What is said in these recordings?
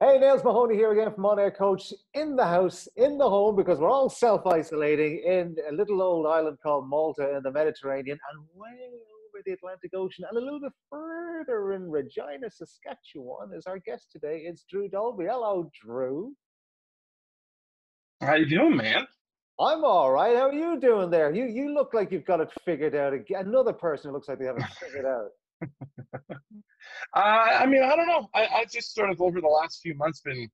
Hey, Nails Mahoney here again from OnAirCoach in the house, in the home, because we're all self-isolating in a little old island called Malta in the Mediterranean and way over the Atlantic Ocean and a little bit further in Regina, Saskatchewan is our guest today. It's Drew Dalby. Hello, Drew. How you doing, man? I'm all right. How are you doing there? You look like you've got it figured out. Another person who looks like they have it figured out. I don't know. I've just sort of over the last few months been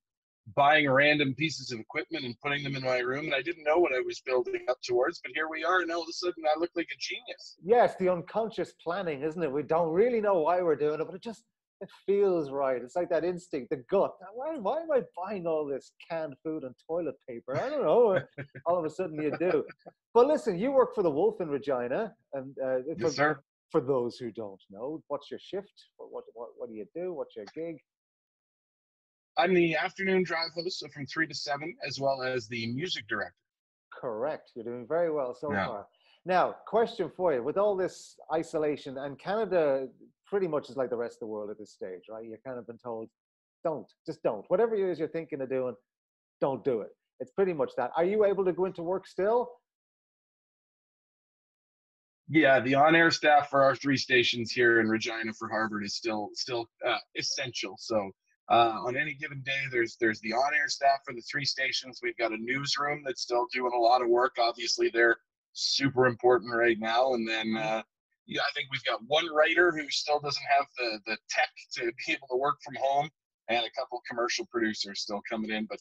buying random pieces of equipment and putting them in my room, and I didn't know what I was building up towards, but here we are, and all of a sudden I look like a genius. Yes, the unconscious planning, isn't it? We don't really know why we're doing it, but it feels right. It's like that instinct, the gut. Why am I buying all this canned food and toilet paper? I don't know. All of a sudden you do. But listen, you work for the Wolf in Regina, and Yes, sir. for those who don't know, what's your shift? What do you do? What's your gig? I'm the afternoon drive host, so from 3 to 7, as well as the music director. Correct. You're doing very well so Yeah. far. Now, question for you. With all this isolation, and Canada pretty much is like the rest of the world at this stage, right? You've kind of been told, just don't. Whatever it is you're thinking of doing, don't do it. It's pretty much that. Are you able to go into work still? Yeah, the on-air staff for our 3 stations here in Regina for Harvard is still essential. So on any given day, there's the on-air staff for the 3 stations. We've got a newsroom that's still doing a lot of work. Obviously, they're super important right now. And then yeah, I think we've got one writer who still doesn't have the tech to be able to work from home, and a couple commercial producers still coming in. But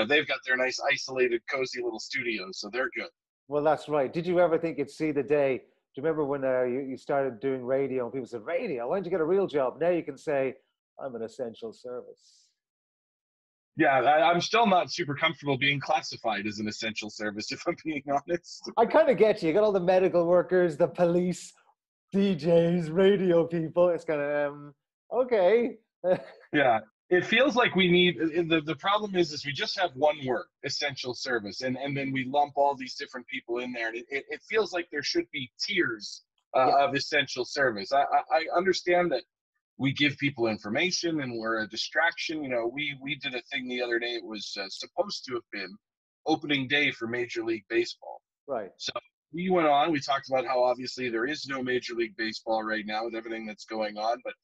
they've got their nice isolated, cozy little studios, so they're good. Well, that's right. Did you ever think you'd see the day? Do you remember when you started doing radio and people said, radio, why don't you get a real job? Now you can say, I'm an essential service. Yeah, I'm still not super comfortable being classified as an essential service, if I'm being honest. I kind of get you. You got all the medical workers, the police, DJs, radio people. It's kind of, okay. Yeah, it feels like we need, the problem is we just have one word, essential service, and then we lump all these different people in there, and it feels like there should be tiers Yeah. of essential service. I understand that we give people information and we're a distraction. We did a thing the other day. It was supposed to have been opening day for Major League Baseball. Right. So we went on, we talked about how obviously there is no Major League Baseball right now with everything that's going on, but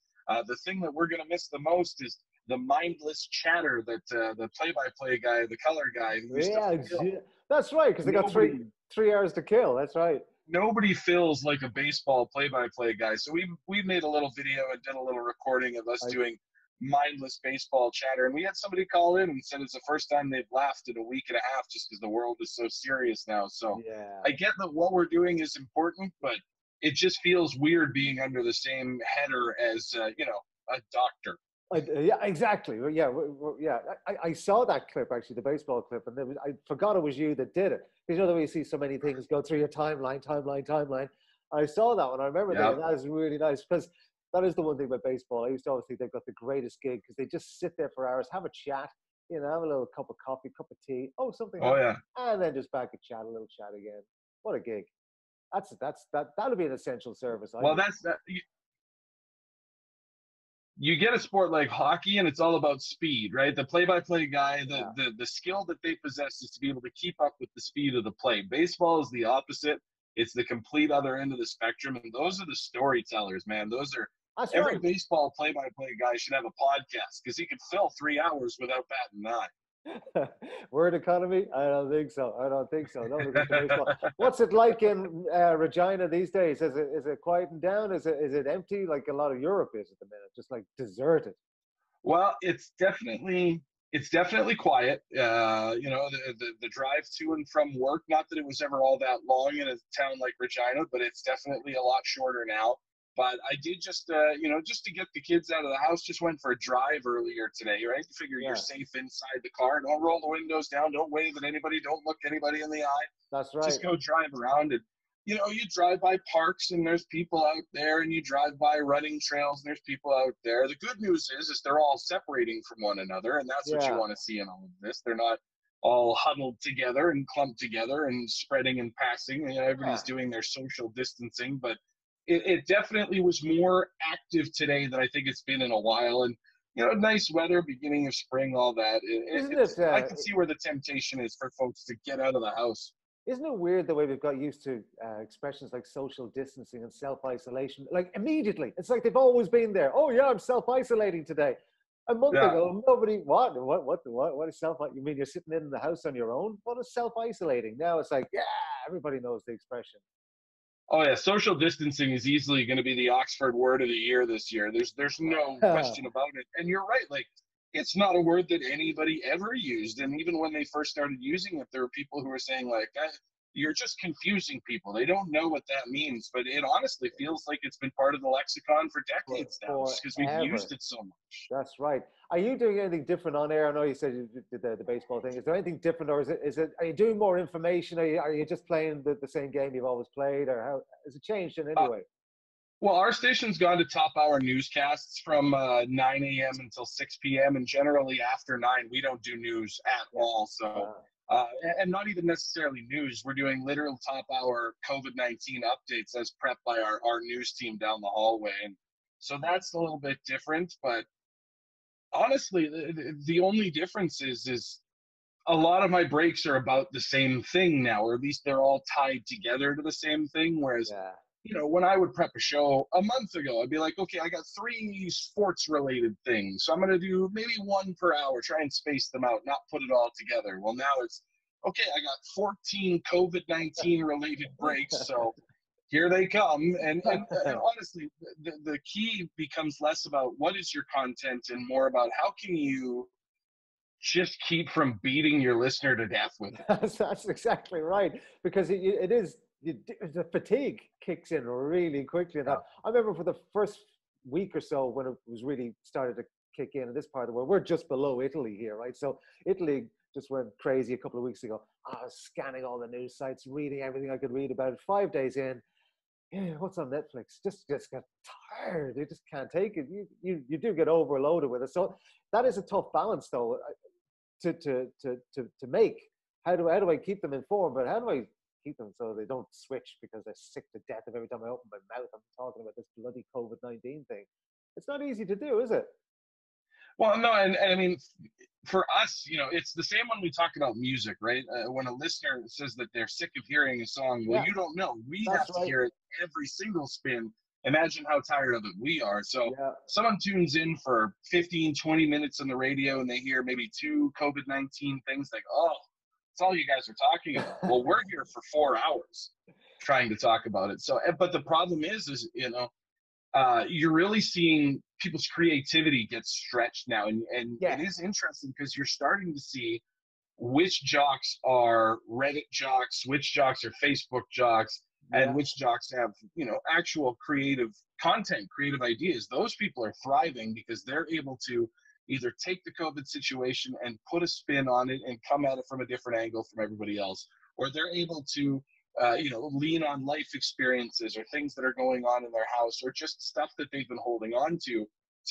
the thing that we're going to miss the most is the mindless chatter that the play-by-play guy, the color guy, Yeah, that's right, because they got three hours to kill. That's right. Nobody feels like a baseball play-by-play guy. So we made a little video and did a little recording of us doing mindless baseball chatter. And we had somebody call in and said it's the first time they've laughed in a week and a half just because the world is so serious now. So Yeah. I get that what we're doing is important, but it just feels weird being under the same header as, a doctor. Yeah, exactly. Yeah, yeah. I saw that clip, actually, the baseball clip, and I forgot it was you that did it. Because the way you see so many things go through your timeline. I saw that one. I remember that. That was really nice, because that is the one thing about baseball. I used to always think they've got the greatest gig, because they just sit there for hours, have a chat, have a little cup of coffee, cup of tea. Oh, something. Oh, yeah. And then just back and chat, a little chat again. What a gig. That'll be an essential service. Well, that's that. You get a sport like hockey and it's all about speed, right? The play-by-play guy, the skill that they possess is to be able to keep up with the speed of the play. Baseball is the opposite. It's the complete other end of the spectrum. And those are the storytellers, man. Every baseball play-by-play guy should have a podcast, because he could fill 3 hours without batting an eye. Word economy? I don't think so. What's it like in Regina these days? Is it quieting down? Is it empty like a lot of Europe is at the minute? Just like deserted? Well, it's definitely quiet. The drive to and from work, not that it was ever all that long in a town like Regina, but it's definitely a lot shorter now. But I did just to get the kids out of the house, just went for a drive earlier today, right? You figure you're safe inside the car. Don't roll the windows down. Don't wave at anybody. Don't look anybody in the eye. That's right. Just go drive around, and you drive by parks and there's people out there, and you drive by running trails and there's people out there. The good news is they're all separating from one another, and that's what you want to see in all of this. They're not all huddled together and clumped together and spreading and passing. Everybody's doing their social distancing, but it definitely was more active today than I think it's been in a while. And nice weather, beginning of spring, all that. Isn't it? I can see where the temptation is for folks to get out of the house. Isn't it weird the way we've got used to expressions like social distancing and self-isolation? Like immediately, it's like they've always been there. Oh yeah, I'm self-isolating today. A month Yeah. ago, nobody. What is self? You mean you're sitting in the house on your own? What is self-isolating? Now it's like, yeah, everybody knows the expression. Oh yeah, social distancing is easily going to be the Oxford word of the year this year. There's no question about it. And you're right, like it's not a word that anybody ever used. And even when they first started using it, there were people who were saying like, you're just confusing people. They don't know what that means. But it honestly feels like it's been part of the lexicon for decades now, because we've used it so much. That's right. Are you doing anything different on air? I know you said you did the baseball thing. Is there anything different, or are you doing more information? Are you just playing the same game you've always played, or how has it changed in any way? Well, our station's gone to top hour newscasts from 9 a.m. until 6 p.m. And generally after 9, we don't do news at all. So, and not even necessarily news. We're doing literal top hour COVID-19 updates as prepped by our news team down the hallway. And so that's a little bit different. But honestly, the only difference is a lot of my breaks are about the same thing now, or at least they're all tied together to the same thing. Whereas, when I would prep a show a month ago, I'd be like, okay, I got 3 sports related things. So I'm going to do maybe 1 per hour, try and space them out, not put it all together. Well, now it's, okay, I got 14 COVID-19 related breaks. So here they come. And honestly, the key becomes less about what is your content and more about how can you just keep from beating your listener to death with it. That's exactly right. Because it is, the fatigue kicks in really quickly. I remember for the first week or so when it was really started to kick in this part of the world, we're just below Italy here, right? So Italy just went crazy a couple of weeks ago. I was scanning all the news sites, reading everything I could read about it. 5 days in, what's on Netflix? Just got tired. You just can't take it. You do get overloaded with it. So that is a tough balance, though, to make. How do I keep them informed? But how do I keep them so they don't switch because they're sick to death of every time I open my mouth I'm talking about this bloody COVID-19 thing? It's not easy to do, is it? Well, no, and I mean, for us, it's the same when we talk about music, right? When a listener says that they're sick of hearing a song, well, you don't know. We have to hear it every single spin. Imagine how tired of it we are. So someone tunes in for 15, 20 minutes on the radio and they hear maybe 2 COVID-19 things like, oh, that's all you guys are talking about. Well, we're here for 4 hours trying to talk about it. So, but the problem is you're really seeing people's creativity get stretched now. And it is interesting because you're starting to see which jocks are Reddit jocks, which jocks are Facebook jocks, and which jocks have, actual creative content, creative ideas. Those people are thriving because they're able to either take the COVID situation and put a spin on it and come at it from a different angle from everybody else, or they're able to lean on life experiences or things that are going on in their house or just stuff that they've been holding on to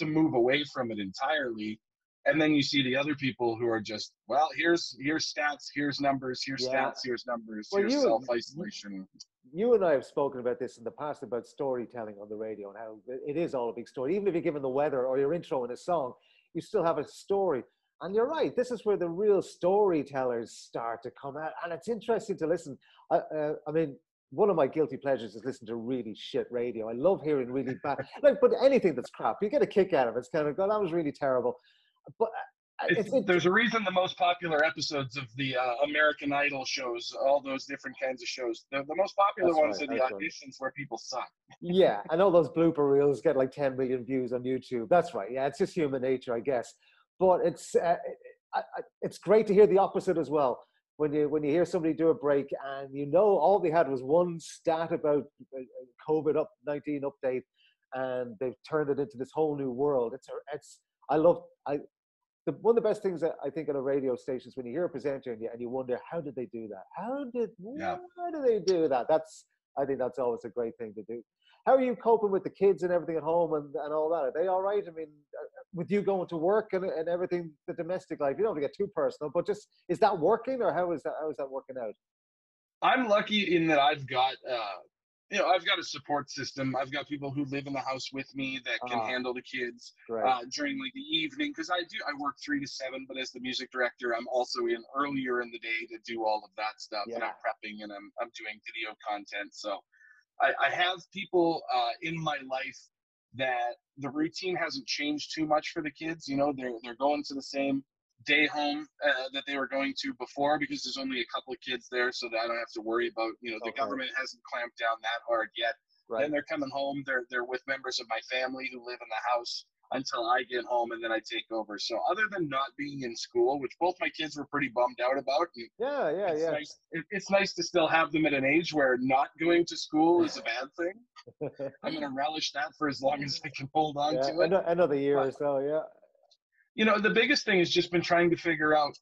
move away from it entirely. And then you see the other people who are just, well, here's stats, here's numbers, here's stats, here's numbers, here's self-isolation. You and I have spoken about this in the past about storytelling on the radio and how it is all a big story. Even if you're given the weather or your intro in a song, you still have a story. And you're right, this is where the real storytellers start to come out. And it's interesting to listen. I mean, one of my guilty pleasures is listening to really shit radio. I love hearing really bad, but anything that's crap, you get a kick out of it. It's kind of, God, that was really terrible. But there's a reason the most popular episodes of the American Idol shows, all those different kinds of shows, the most popular ones are the auditions where people suck. Yeah, and all those blooper reels get like 10 million views on YouTube. That's right. Yeah, it's just human nature, I guess. But it's great to hear the opposite as well. When you hear somebody do a break and all they had was one stat about COVID-19 update, and they've turned it into this whole new world. One of the best things that I think on a radio station is when you hear a presenter and you wonder, how did they do that? How did they do that? I think that's always a great thing to do. How are you coping with the kids and everything at home and all that? Are they all right? I mean, with you going to work and everything, the domestic life, you don't have to get too personal, but just, is that working, or how is that working out? I'm lucky in that I've got I've got a support system. I've got people who live in the house with me that can handle the kids during like the evening, because I work 3 to 7, but as the music director, I'm also in earlier in the day to do all of that stuff, and I'm prepping and I'm doing video content. So I have people in my life that the routine hasn't changed too much for the kids. They're going to the same day home that they were going to before, because there's only a couple of kids there, so that I don't have to worry about, the government hasn't clamped down that hard yet. Then they're coming home, they're with members of my family who live in the house until I get home, and then I take over. So other than not being in school, which both my kids were pretty bummed out about, it's nice to still have them at an age where not going to school is a bad thing. I'm going to relish that for as long as I can hold on to it. Another year or so, the biggest thing has just been trying to figure out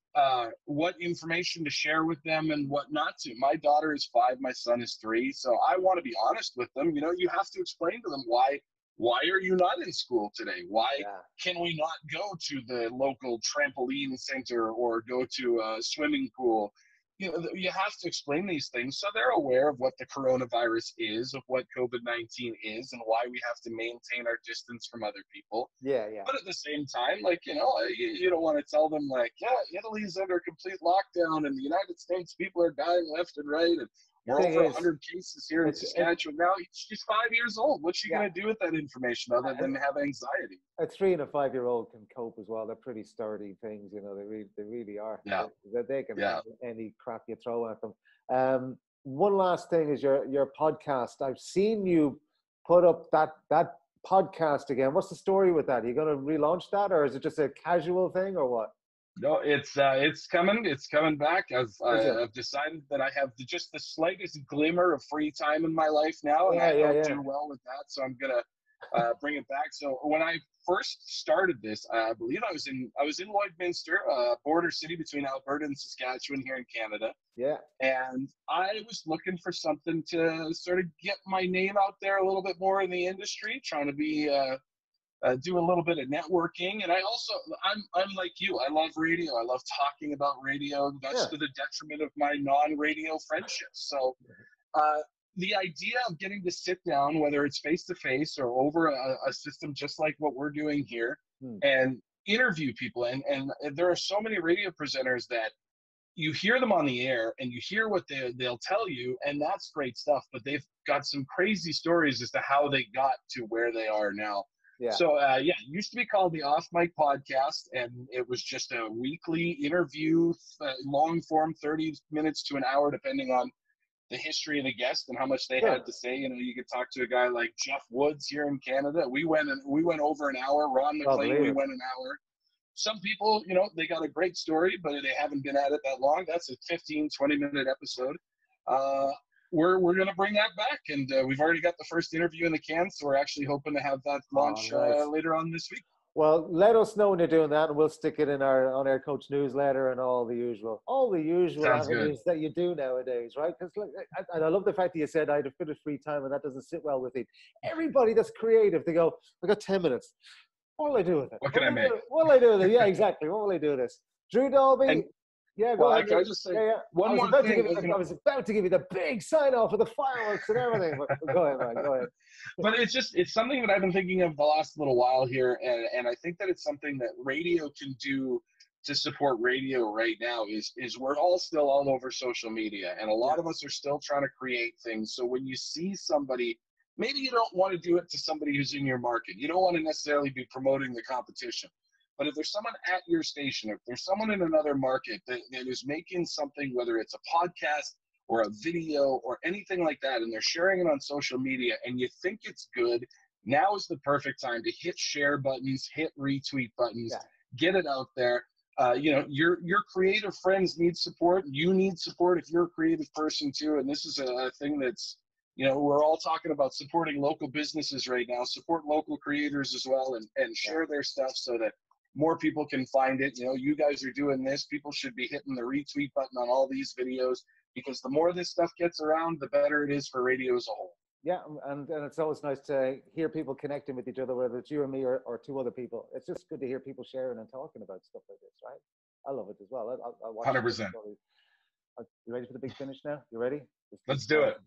what information to share with them and what not to. My daughter is 5, my son is 3, so I want to be honest with them. You have to explain to them why are you not in school today? Why can we not go to the local trampoline center or go to a swimming pool? You have to explain these things so they're aware of what the coronavirus is, of what COVID-19 is, and why we have to maintain our distance from other people. But at the same time, you don't want to tell them Italy's under complete lockdown and the United States people are dying left and right, and we're over 100 cases here in Saskatchewan. Now she's 5 years old. What's she going to do with that information other than have anxiety? A 3 and a 5-year-old can cope as well. They're pretty sturdy things, they really are. They can handle any crap you throw at them. One last thing is your podcast. I've seen you put up that podcast again. What's the story with that? Are you going to relaunch that, or is it just a casual thing, or what? No, it's coming. It's coming back. I've decided that I have just the slightest glimmer of free time in my life now, and I don't do well with that. So I'm gonna bring it back. So when I first started this, I believe I was in Lloydminster, border city between Alberta and Saskatchewan here in Canada. And I was looking for something to sort of get my name out there a little bit more in the industry, trying to be. Do a little bit of networking, and I'm like you. I love radio. I love talking about radio. That's to the detriment of my non-radio friendships. So the idea of getting to sit down, whether it's face-to-face or over a system just like what we're doing here, and interview people, and there are so many radio presenters that you hear them on the air and you hear what they'll tell you, and that's great stuff, but they've got some crazy stories as to how they got to where they are now. So, it used to be called the Off Mic Podcast, and it was just a weekly interview, long form, 30 minutes to an hour, depending on the history of the guest and how much they had to say. You could talk to a guy like Jeff Woods here in Canada. We went over an hour. Ron McLean, we went an hour. Some people, they got a great story, but they haven't been at it that long. That's a 15, 20-minute episode. We're going to bring that back, and we've already got the first interview in the can, so we're actually hoping to have that launch later on this week. Well, let us know when you're doing that, and we'll stick it in our OnAirCoach newsletter and all the usual avenues that you do nowadays, right? Because and I love the fact that you said I had a bit of free time, and that doesn't sit well with it. Everybody that's creative, they go, I got 10 minutes. What will I do with it? What can I make? What will I do with it? Yeah, exactly. What will I do with this? Drew Dalby. Go ahead. Can I just say one more thing? I was about to give you the big sign off of the fireworks and everything. But go ahead, man. Go ahead. But it's something that I've been thinking of the last little while here, and I think that it's something that radio can do to support radio right now is we're all still all over social media, and a lot of us are still trying to create things. So when you see somebody, maybe you don't want to do it to somebody who's in your market. You don't want to necessarily be promoting the competition. But if there's someone at your station, if there's someone in another market that is making something, whether it's a podcast or a video or anything like that, and they're sharing it on social media and you think it's good, now is the perfect time to hit share buttons, hit retweet buttons, get it out there. Your creative friends need support. You need support if you're a creative person too. And this is a thing that's, we're all talking about supporting local businesses right now. Support local creators as well, and share their stuff so that more people can find it. You guys are doing this. People should be hitting the retweet button on all these videos, because the more this stuff gets around, the better it is for radio as a whole. Yeah, and it's always nice to hear people connecting with each other, whether it's you or me or two other people. It's just good to hear people sharing and talking about stuff like this, right? I love it as well. I'll watch 100%. You ready for the big finish now? You ready? Let's do it.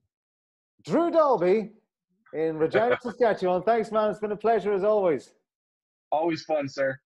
Drew Dalby in Regina, Saskatchewan. Thanks, man. It's been a pleasure as always. Always fun, sir.